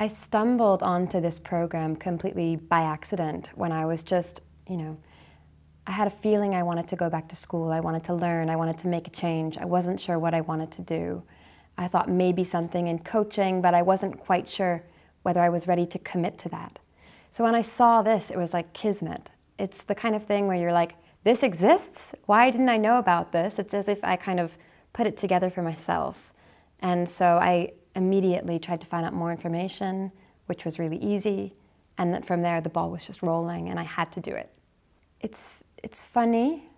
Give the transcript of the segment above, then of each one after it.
I stumbled onto this program completely by accident when I was just, I had a feeling I wanted to go back to school. I wanted to learn. I wanted to make a change. I wasn't sure what I wanted to do. I thought maybe something in coaching, but I wasn't quite sure whether I was ready to commit to that. So when I saw this, it was like kismet. It's the kind of thing where you're like, this exists? Why didn't I know about this? It's as if I kind of put it together for myself. And so I immediately tried to find out more information, which was really easy. And then from there, the ball was just rolling and I had to do it. It's funny.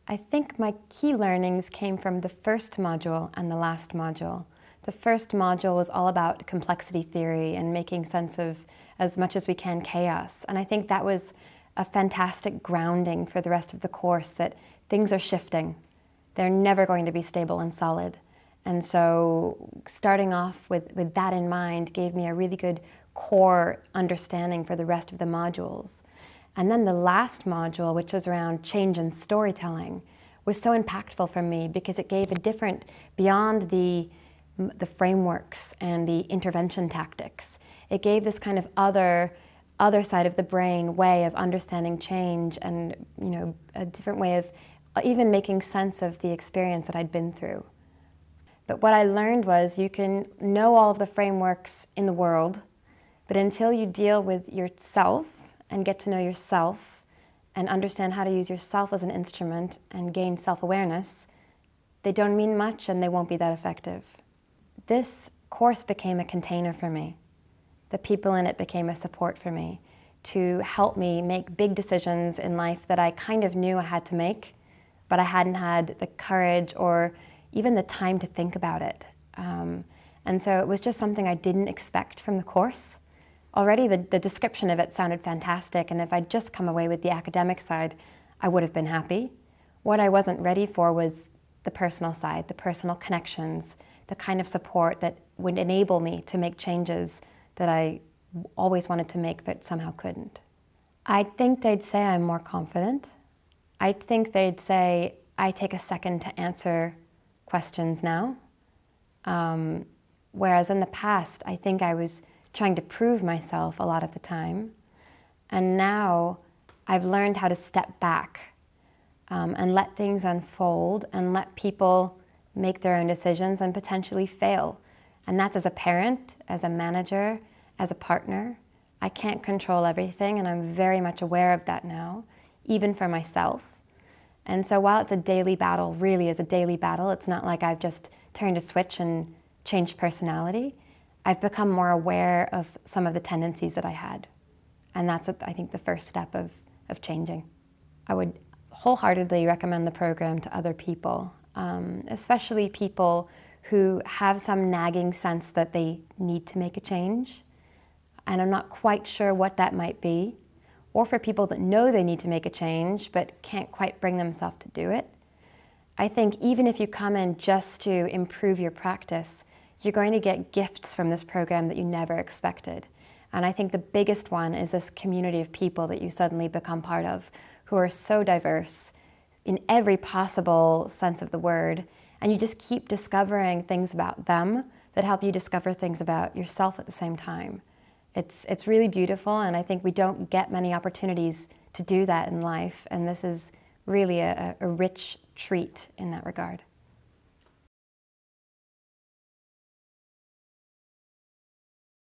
I think my key learnings came from the first module and the last module. The first module was all about complexity theory and making sense of, as much as we can, chaos. And I think that was a fantastic grounding for the rest of the course, that things are shifting. They're never going to be stable and solid. And so starting off with that in mind gave me a really good core understanding for the rest of the modules. And then the last module, which was around change and storytelling, was so impactful for me because it gave a different, beyond the frameworks and the intervention tactics, it gave this kind of other side of the brain way of understanding change and a different way of even making sense of the experience that I'd been through. But what I learned was you can know all of the frameworks in the world, but until you deal with yourself and get to know yourself and understand how to use yourself as an instrument and gain self-awareness, they don't mean much and they won't be that effective. This course became a container for me. The people in it became a support for me to help me make big decisions in life that I kind of knew I had to make, but I hadn't had the courage or even the time to think about it. And so it was just something I didn't expect from the course. Already the description of it sounded fantastic, and if I'd just come away with the academic side, I would have been happy. What I wasn't ready for was the personal side, the personal connections, the kind of support that would enable me to make changes that I always wanted to make but somehow couldn't. I think they'd say I'm more confident. I think they'd say I take a second to answer questions now. Whereas in the past, I think I was trying to prove myself a lot of the time. And now I've learned how to step back and let things unfold and let people make their own decisions and potentially fail. And that's as a parent, as a manager, as a partner. I can't control everything, and I'm very much aware of that now, even for myself. And so while it's a daily battle, really is a daily battle, it's not like I've just turned a switch and changed personality. I've become more aware of some of the tendencies that I had. And that's, I think, the first step of changing. I would wholeheartedly recommend the program to other people, especially people who have some nagging sense that they need to make a change. And I'm not quite sure what that might be. Or for people that know they need to make a change but can't quite bring themselves to do it. I think even if you come in just to improve your practice, you're going to get gifts from this program that you never expected. And I think the biggest one is this community of people that you suddenly become part of, who are so diverse in every possible sense of the word, and you just keep discovering things about them that help you discover things about yourself at the same time. It's really beautiful, and I think we don't get many opportunities to do that in life, and this is really a rich treat in that regard.